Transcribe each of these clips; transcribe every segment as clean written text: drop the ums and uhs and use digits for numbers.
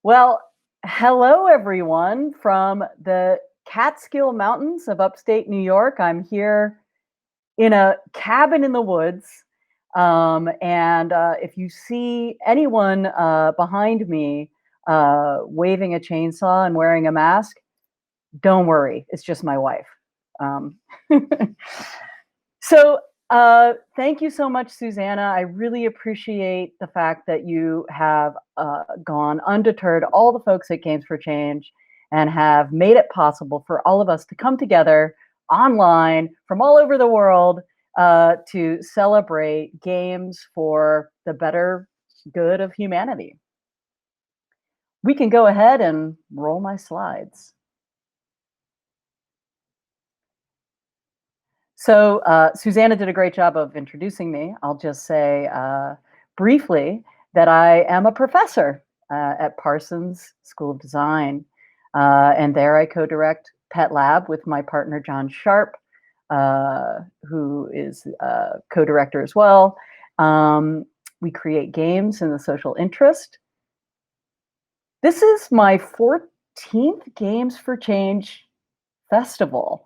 Well, hello everyone from the Catskill Mountains of upstate New York. I'm here in a cabin in the woods. And if you see anyone behind me waving a chainsaw and wearing a mask, don't worry, it's just my wife. Um, so thank you so much, Susanna. I really appreciate the fact that you have gone undeterred, all the folks at Games for Change, and have made it possible for all of us to come together online from all over the world to celebrate games for the better good of humanity. We can go ahead and roll my slides. So Susanna did a great job of introducing me. I'll just say briefly that I am a professor at Parsons School of Design. And there I co-direct Pet Lab with my partner, John Sharp, who is co-director as well. We create games in the social interest. This is my 14th Games for Change festival,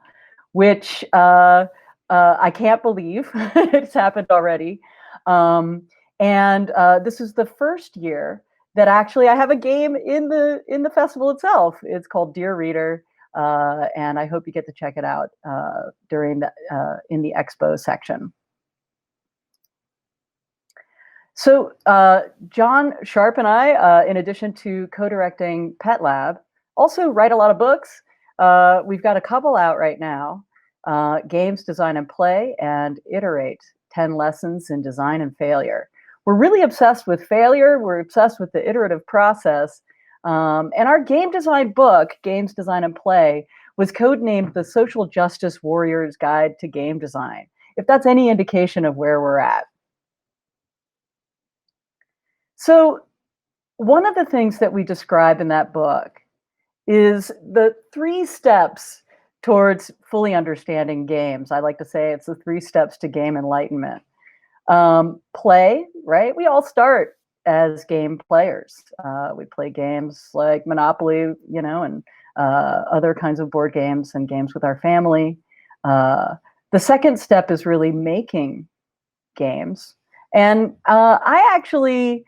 which I can't believe it's happened already. And this is the first year that actually I have a game in the festival itself. It's called Dear Reader, and I hope you get to check it out during the in the expo section. So John Sharp and I, in addition to co-directing Pet Lab, also write a lot of books. We've got a couple out right now, Games, Design, and Play, and Iterate, 10 Lessons in Design and Failure. We're really obsessed with failure. We're obsessed with the iterative process. And our game design book, Games, Design, and Play, was codenamed The Social Justice Warrior's Guide to Game Design, if that's any indication of where we're at. So one of the things that we describe in that book is the 3 steps towards fully understanding games. I like to say it's the 3 steps to game enlightenment. Play, right? We all start as game players. We play games like Monopoly, you know, and other kinds of board games and games with our family. The second step is really making games. And I actually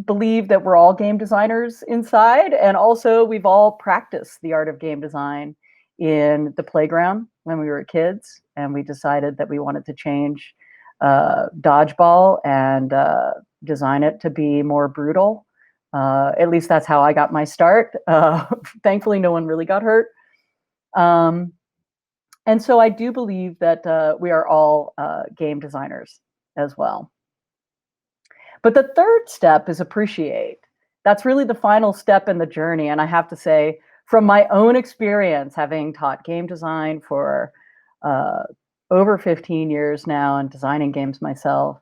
believe that we're all game designers inside, and also we've all practiced the art of game design in the playground when we were kids, and we decided that we wanted to change dodgeball and design it to be more brutal. At least that's how I got my start. Thankfully, no one really got hurt. And so I do believe that we are all game designers as well. But the third step is appreciate. That's really the final step in the journey. And I have to say, from my own experience, having taught game design for over 15 years now and designing games myself,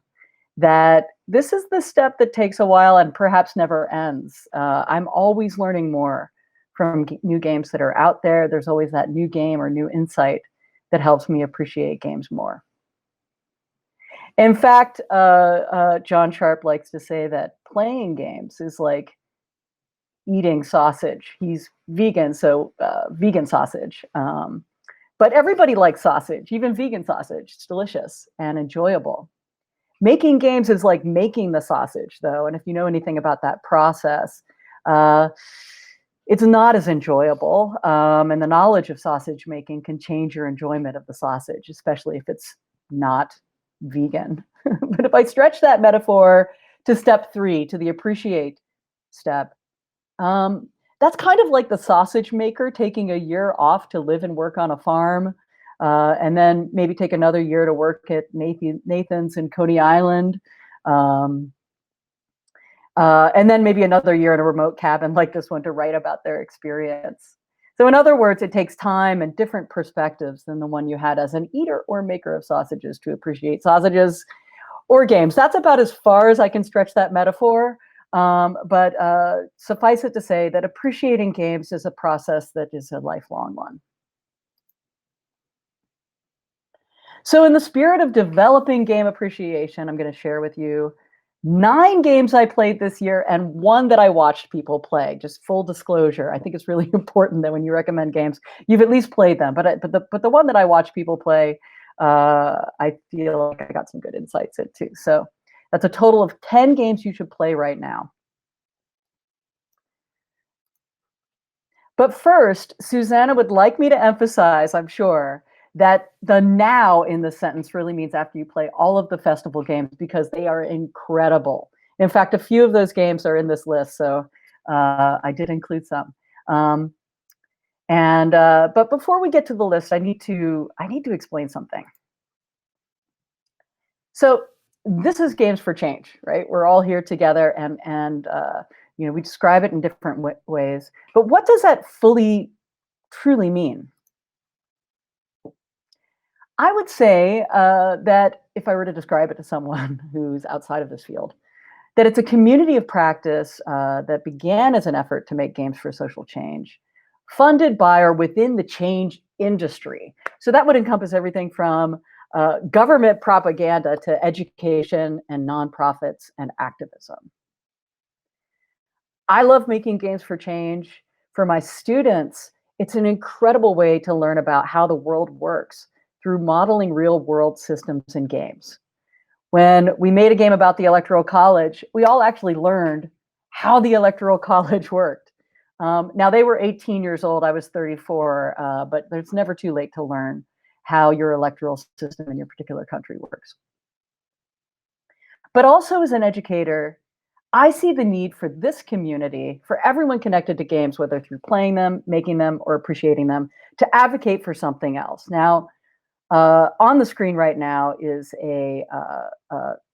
that this is the step that takes a while and perhaps never ends. I'm always learning more from new games that are out there. There's always that new game or new insight that helps me appreciate games more. In fact, John Sharp likes to say that playing games is like eating sausage. He's vegan, so vegan sausage. But everybody likes sausage, even vegan sausage. It's delicious and enjoyable. Making games is like making the sausage, though. And if you know anything about that process, it's not as enjoyable. And the knowledge of sausage making can change your enjoyment of the sausage, especially if it's not vegan. But if I stretch that metaphor to step 3, to the appreciate step, that's kind of like the sausage maker taking a year off to live and work on a farm, and then maybe take another year to work at Nathan's in Coney Island, and then maybe another year in a remote cabin like this one to write about their experience. So in other words, it takes time and different perspectives than the one you had as an eater or maker of sausages to appreciate sausages or games. That's about as far as I can stretch that metaphor. But suffice it to say that appreciating games is a process that is a lifelong one. So in the spirit of developing game appreciation, I'm going to share with you 9 games I played this year and 1 that I watched people play. Just full disclosure. I think it's really important that when you recommend games, you've at least played them. But the one that I watched people play, I feel like I got some good insights into. So that's a total of 10 games you should play right now. But first, Susanna would like me to emphasize, I'm sure, that the now in the sentence really means after you play all of the festival games, because they are incredible. In fact, a few of those games are in this list, so I did include some. But before we get to the list, I need to explain something. So this is Games for Change, right? We're all here together, and you know, we describe it in different ways. But what does that fully, truly mean? I would say that if I were to describe it to someone who's outside of this field, that it's a community of practice that began as an effort to make games for social change, funded by or within the change industry. So that would encompass everything from government propaganda to education and nonprofits and activism. I love making games for change. For my students, it's an incredible way to learn about how the world works through modeling real world systems in games. When we made a game about the Electoral College, we all actually learned how the Electoral College worked. Now, they were 18 years old, I was 34, but it's never too late to learn how your electoral system in your particular country works. But also as an educator, I see the need for this community, for everyone connected to games, whether through playing them, making them, or appreciating them, to advocate for something else. Now, on the screen right now is a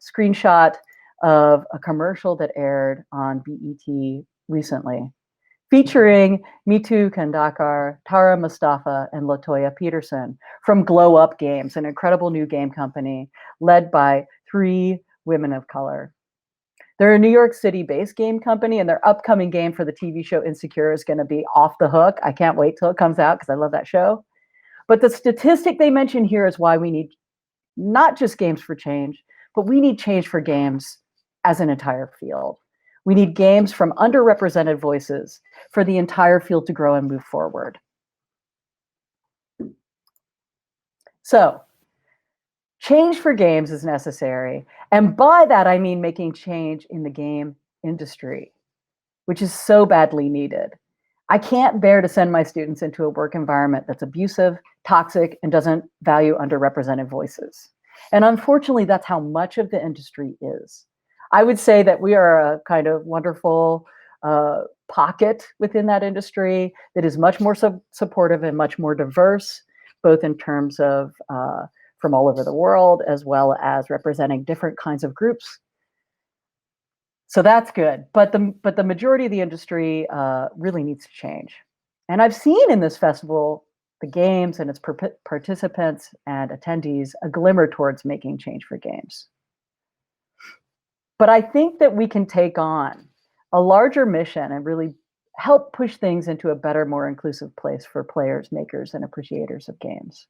screenshot of a commercial that aired on BET recently, featuring Mitu Kandakar, Tara Mustafa, and Latoya Peterson from Glow Up Games, an incredible new game company led by 3 women of color. They're a New York City-based game company, and their upcoming game for the TV show Insecure is going to be off the hook. I can't wait till it comes out because I love that show. But the statistic they mention here is why we need not just games for change, but we need change for games as an entire field. We need games from underrepresented voices for the entire field to grow and move forward. So, change for games is necessary. And by that, I mean making change in the game industry, which is so badly needed. I can't bear to send my students into a work environment that's abusive, toxic, and doesn't value underrepresented voices. And unfortunately, that's how much of the industry is. I would say that we are a kind of wonderful pocket within that industry that is much more supportive and much more diverse, both in terms of from all over the world, as well as representing different kinds of groups. So that's good, but the majority of the industry really needs to change. And I've seen in this festival, the games and its participants and attendees, a glimmer towards making change for games. But I think that we can take on a larger mission and really help push things into a better, more inclusive place for players, makers, and appreciators of games.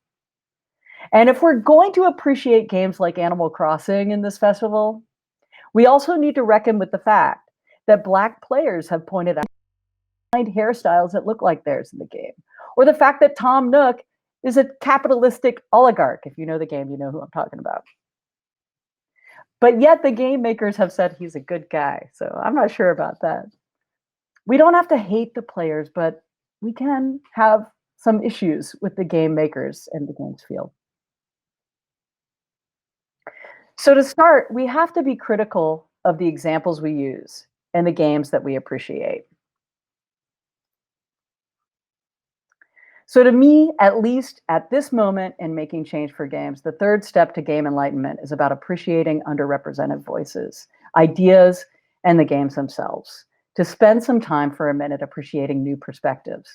And if we're going to appreciate games like Animal Crossing in this festival, we also need to reckon with the fact that Black players have pointed out hairstyles that look like theirs in the game, or the fact that Tom Nook is a capitalistic oligarch. If you know the game, you know who I'm talking about. But yet the game makers have said he's a good guy, so I'm not sure about that. We don't have to hate the players, but we can have some issues with the game makers and the games field. So to start, we have to be critical of the examples we use and the games that we appreciate. So to me, at least at this moment in making change for games, the third step to game enlightenment is about appreciating underrepresented voices, ideas, and the games themselves, to spend some time for a minute appreciating new perspectives.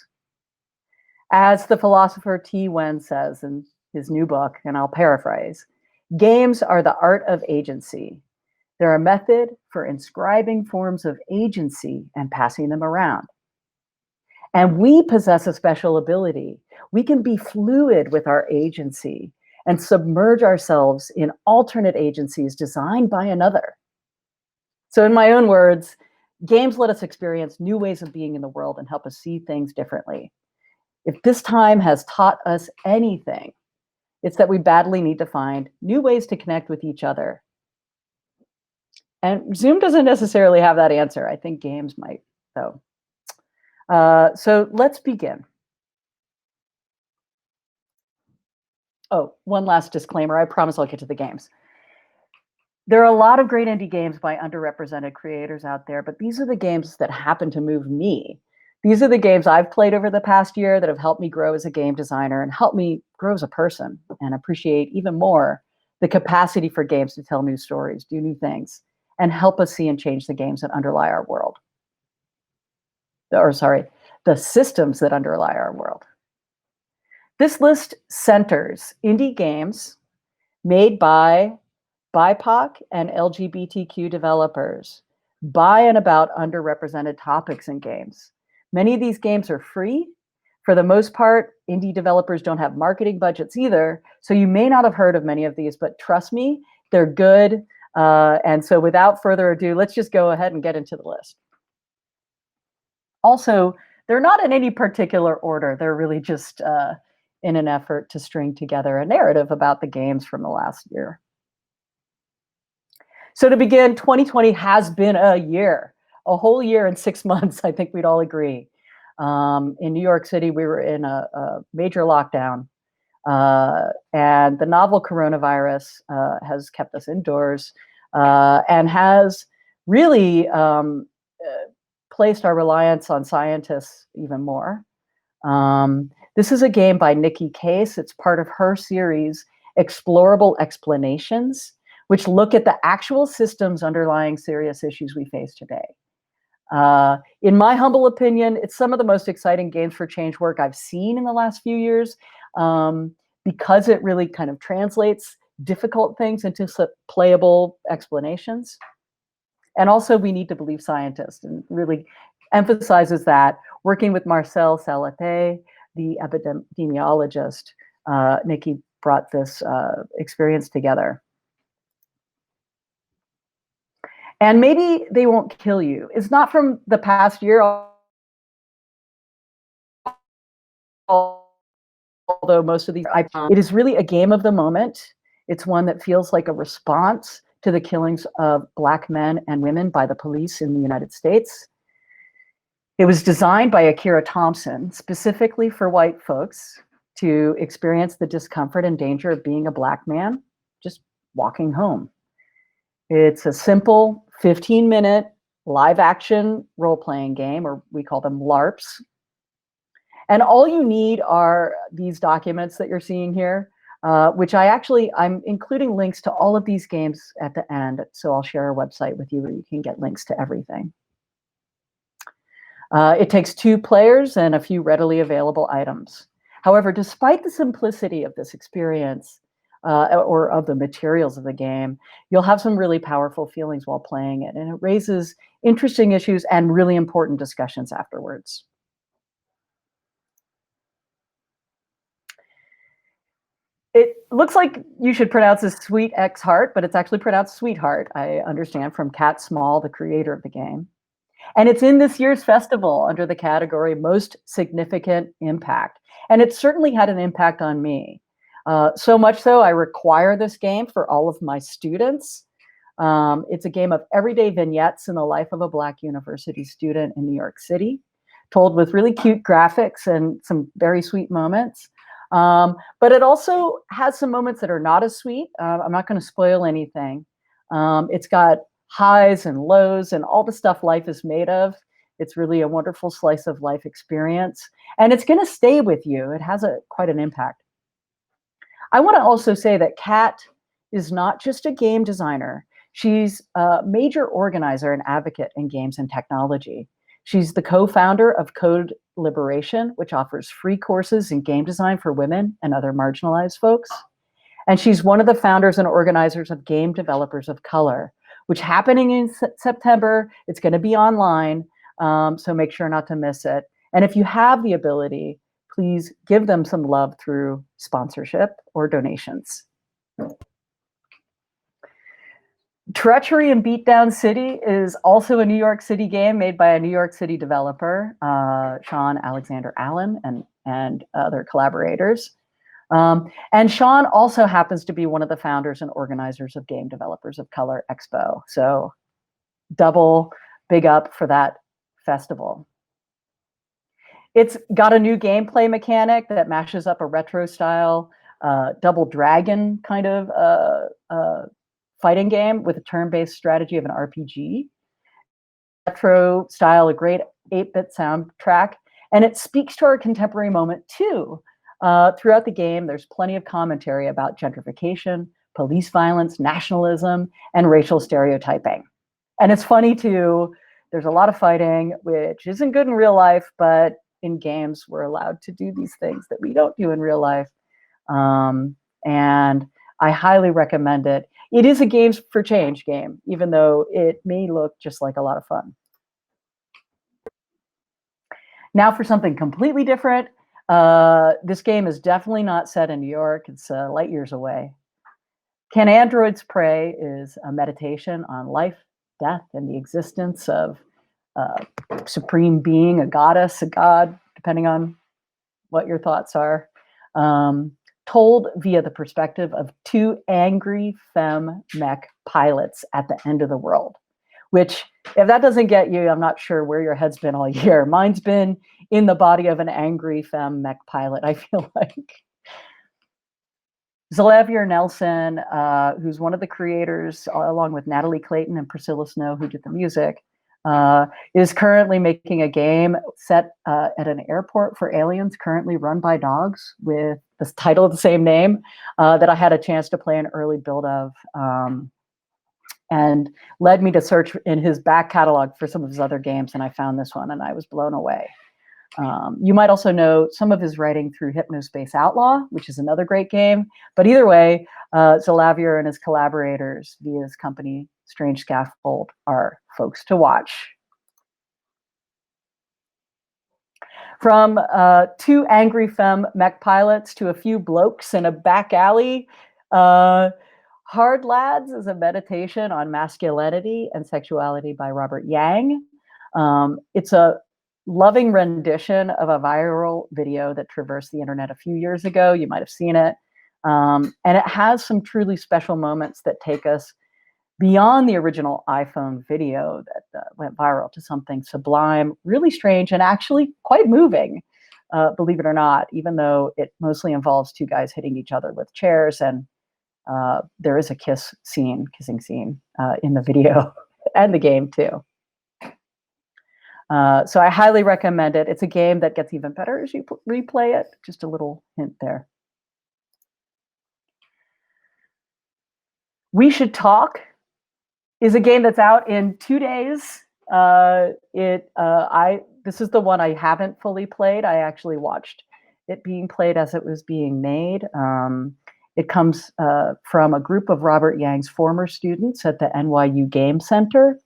As the philosopher T. Wen says in his new book, and I'll paraphrase, games are the art of agency. They're a method for inscribing forms of agency and passing them around. And we possess a special ability. We can be fluid with our agency and submerge ourselves in alternate agencies designed by another. So in my own words, games let us experience new ways of being in the world and help us see things differently. If this time has taught us anything, it's that we badly need to find new ways to connect with each other. And Zoom doesn't necessarily have that answer. I think games might, though. So let's begin. Oh, one last disclaimer. I promise I'll get to the games. There are a lot of great indie games by underrepresented creators out there, but these are the games that happen to move me. These are the games I've played over the past year that have helped me grow as a game designer and helped me grow as a person and appreciate even more the capacity for games to tell new stories, do new things, and help us see and change the games that underlie our world. Or sorry, the systems that underlie our world. This list centers indie games made by BIPOC and LGBTQ developers by and about underrepresented topics in games. Many of these games are free. For the most part, indie developers don't have marketing budgets either, so you may not have heard of many of these, but trust me, they're good. And so without further ado, let's just go ahead and get into the list. Also, they're not in any particular order. They're really just in an effort to string together a narrative about the games from the last year. So to begin, 2020 has been a whole year and 6 months, I think we'd all agree. In New York City, we were in a major lockdown, and the novel coronavirus has kept us indoors and has really placed our reliance on scientists even more. This is a game by Nikki Case. It's part of her series, Explorable Explanations, which look at the actual systems underlying serious issues we face today. In my humble opinion, it's some of the most exciting games for change work I've seen in the last few years, because it really kind of translates difficult things into playable explanations. And also, we need to believe scientists, and really emphasizes that, working with Marcel Salaté, the epidemiologist, Nikki brought this experience together. And maybe they won't kill you. It's not from the past year, although most of these, it is really a game of the moment. It's one that feels like a response to the killings of Black men and women by the police in the United States. It was designed by Akira Thompson specifically for white folks to experience the discomfort and danger of being a Black man just walking home. It's a simple 15-minute live action role-playing game, or we call them LARPs. And all you need are these documents that you're seeing here, which I'm including links to all of these games at the end. So I'll share a website with you where you can get links to everything. It takes 2 players and a few readily available items. However, despite the simplicity of this experience, or of the materials of the game, you'll have some really powerful feelings while playing it, and it raises interesting issues and really important discussions afterwards. It looks like you should pronounce this Sweet X Heart, but it's actually pronounced Sweetheart, I understand, from Kat Small, the creator of the game. And it's in this year's festival under the category Most Significant Impact. And it certainly had an impact on me. So much so, I require this game for all of my students. It's a game of everyday vignettes in the life of a Black university student in New York City, told with really cute graphics and some very sweet moments. But it also has some moments that are not as sweet. I'm not going to spoil anything. It's got highs and lows and all the stuff life is made of. It's really a wonderful slice of life experience, and it's going to stay with you. It has quite an impact. I want to also say that Kat is not just a game designer. She's a major organizer and advocate in games and technology. She's the co-founder of Code Liberation, which offers free courses in game design for women and other marginalized folks. And she's one of the founders and organizers of Game Developers of Color, which happening in September. It's going to be online, so make sure not to miss it. And if you have the ability, please give them some love through sponsorship or donations. Treachery in Beatdown City is also a New York City game made by a New York City developer, Sean Alexander Allen, and other collaborators. And Sean also happens to be one of the founders and organizers of Game Developers of Color Expo. So double big up for that festival. It's got a new gameplay mechanic that mashes up a retro style Double Dragon kind of fighting game with a turn-based strategy of an RPG. Retro style, a great 8-bit soundtrack, and it speaks to our contemporary moment too. Throughout the game, there's plenty of commentary about gentrification, police violence, nationalism, and racial stereotyping. And it's funny too, there's a lot of fighting, which isn't good in real life, but in games, we're allowed to do these things that we don't do in real life. And I highly recommend it. It is a Games for Change game, even though it may look just like a lot of fun. Now for something completely different. This game is definitely not set in New York. It's light years away. Can Androids Pray is a meditation on life, death, and the existence of supreme being, a goddess, a god, depending on what your thoughts are, told via the perspective of two angry femme mech pilots at the end of the world. Which, if that doesn't get you, I'm not sure where your head's been all year. Mine's been in the body of an angry femme mech pilot, I feel like. Xavier Nelson, who's one of the creators, along with Natalie Clayton and Priscilla Snow, who did the music, is currently making a game set at an airport for aliens currently run by dogs with the title of the same name that I had a chance to play an early build of. And led me to search in his back catalog for some of his other games, and I found this one, and I was blown away. You might also know some of his writing through Hypnospace Outlaw, which is another great game. But either way, Xavier and his collaborators via his company, Strange Scaffold, are folks to watch. From two angry femme mech pilots to a few blokes in a back alley, Hard Lads is a meditation on masculinity and sexuality by Robert Yang. It's a loving rendition of a viral video that traversed the internet a few years ago. You might have seen it. And it has some truly special moments that take us beyond the original iPhone video that went viral to something sublime, really strange, and actually quite moving, believe it or not, even though it mostly involves two guys hitting each other with chairs, and there is a kissing scene in the video and the game too. So I highly recommend it. It's a game that gets even better as you replay it. Just a little hint there. We Should Talk is a game that's out in 2 days. This is the one I haven't fully played. I actually watched it being played as it was being made. It comes from a group of Robert Yang's former students at the NYU Game Center.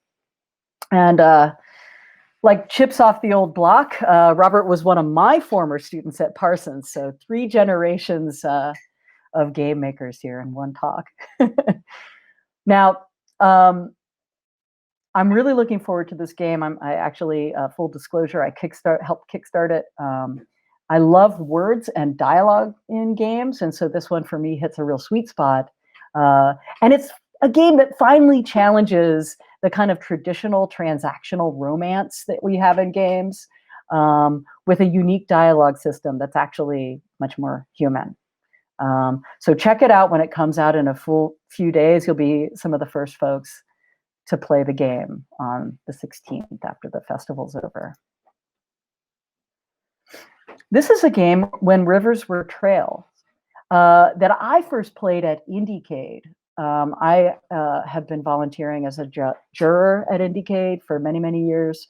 And like chips off the old block, Robert was one of my former students at Parsons. So 3 generations of game makers here in one talk. Now, I'm really looking forward to this game. I actually, full disclosure, I helped kickstart it. I love words and dialogue in games, and so this one for me hits a real sweet spot. And it's a game that finally challenges the kind of traditional transactional romance that we have in games, with a unique dialogue system that's actually much more human. So check it out when it comes out in a full few days. You'll be some of the first folks to play the game on the 16th after the festival's over. This is a game, When Rivers Were Trails, that I first played at Indiecade. I have been volunteering as a juror at Indiecade for many, many years.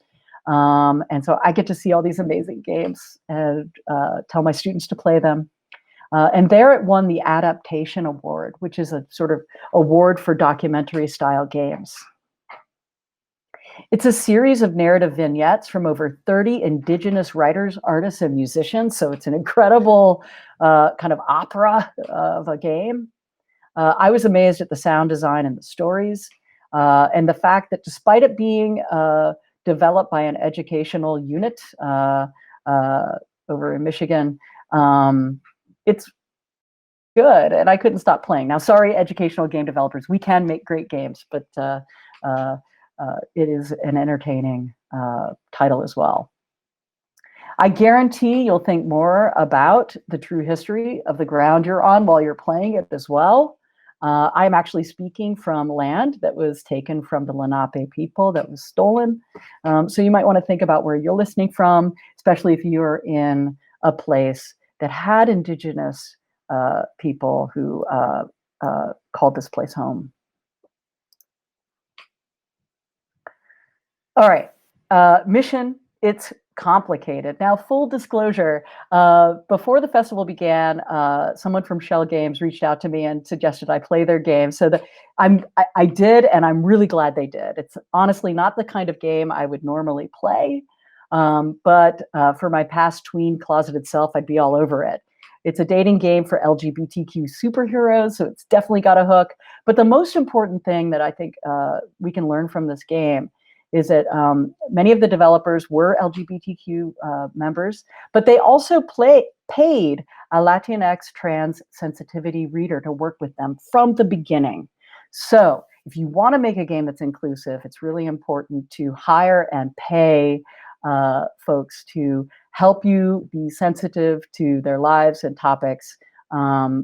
And so I get to see all these amazing games and tell my students to play them. And there it won the Adaptation Award, which is a sort of award for documentary style games. It's a series of narrative vignettes from over 30 indigenous writers, artists, and musicians. So it's an incredible kind of opera of a game. I was amazed at the sound design and the stories. And the fact that despite it being developed by an educational unit over in Michigan, it's good, and I couldn't stop playing. Now, sorry, educational game developers, we can make great games, but it is an entertaining title as well. I guarantee you'll think more about the true history of the ground you're on while you're playing it as well. I'm actually speaking from land that was taken from the Lenape people, that was stolen. So you might want to think about where you're listening from, especially if you're in a place that had indigenous people who called this place home. All right, mission, it's complicated. Now, full disclosure, before the festival began, someone from Shell Games reached out to me and suggested I play their game. So I did, and I'm really glad they did. It's honestly not the kind of game I would normally play, but for my past tween closeted self, I'd be all over it. It's a dating game for LGBTQ superheroes, so it's definitely got a hook. But the most important thing that I think we can learn from this game is that many of the developers were LGBTQ members, but they also paid a Latinx trans sensitivity reader to work with them from the beginning. So if you want to make a game that's inclusive, it's really important to hire and pay folks to help you be sensitive to their lives and topics,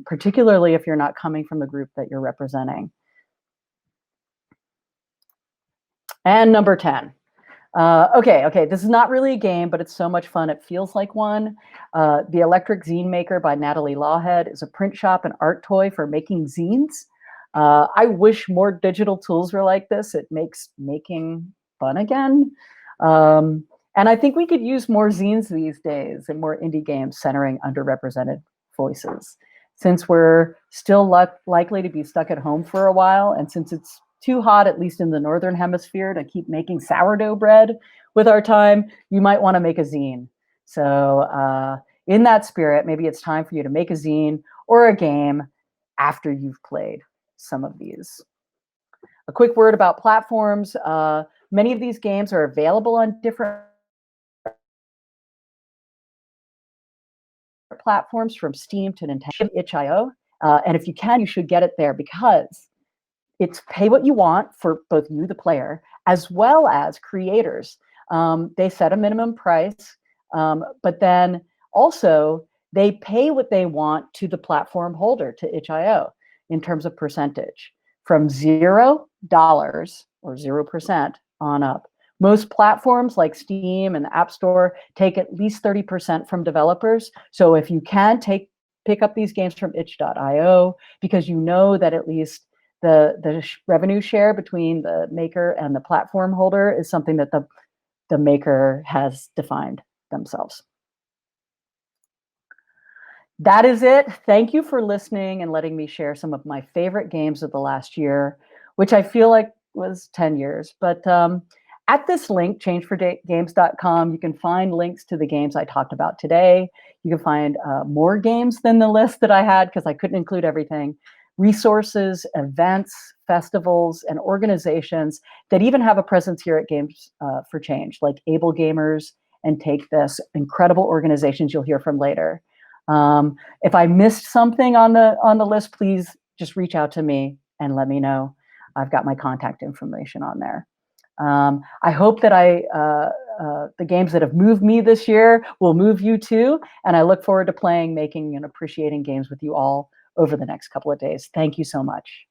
particularly if you're not coming from the group that you're representing. And number 10. Okay, this is not really a game, but it's so much fun, it feels like one. The Electric Zine Maker by Natalie Lawhead is a print shop and art toy for making zines. I wish more digital tools were like this. It makes making fun again. And I think we could use more zines these days and more indie games centering underrepresented voices. Since we're still likely to be stuck at home for a while, and since it's too hot, at least in the Northern Hemisphere, to keep making sourdough bread with our time, you might want to make a zine. So in that spirit, maybe it's time for you to make a zine or a game after you've played some of these. A quick word about platforms. Many of these games are available on different platforms, from Steam to Nintendo, itch.io. And if you can, you should get it there, because it's pay what you want for both you, the player, as well as creators. They set a minimum price, but then also they pay what they want to the platform holder, to itch.io, in terms of percentage, from $0 or 0% on up. Most platforms like Steam and the App Store take at least 30% from developers. So if you can pick up these games from itch.io, because you know that at least the revenue share between the maker and the platform holder is something that the maker has defined themselves. That is it. Thank you for listening and letting me share some of my favorite games of the last year, which I feel like was 10 years. But at this link, changeforgames.com, you can find links to the games I talked about today. You can find more games than the list that I had, because I couldn't include everything. Resources, events, festivals, and organizations that even have a presence here at Games for Change, like Able Gamers and Take This, incredible organizations you'll hear from later. If I missed something on the list, please just reach out to me and let me know. I've got my contact information on there. I hope that the games that have moved me this year will move you too, and I look forward to playing, making, and appreciating games with you all over the next couple of days. Thank you so much.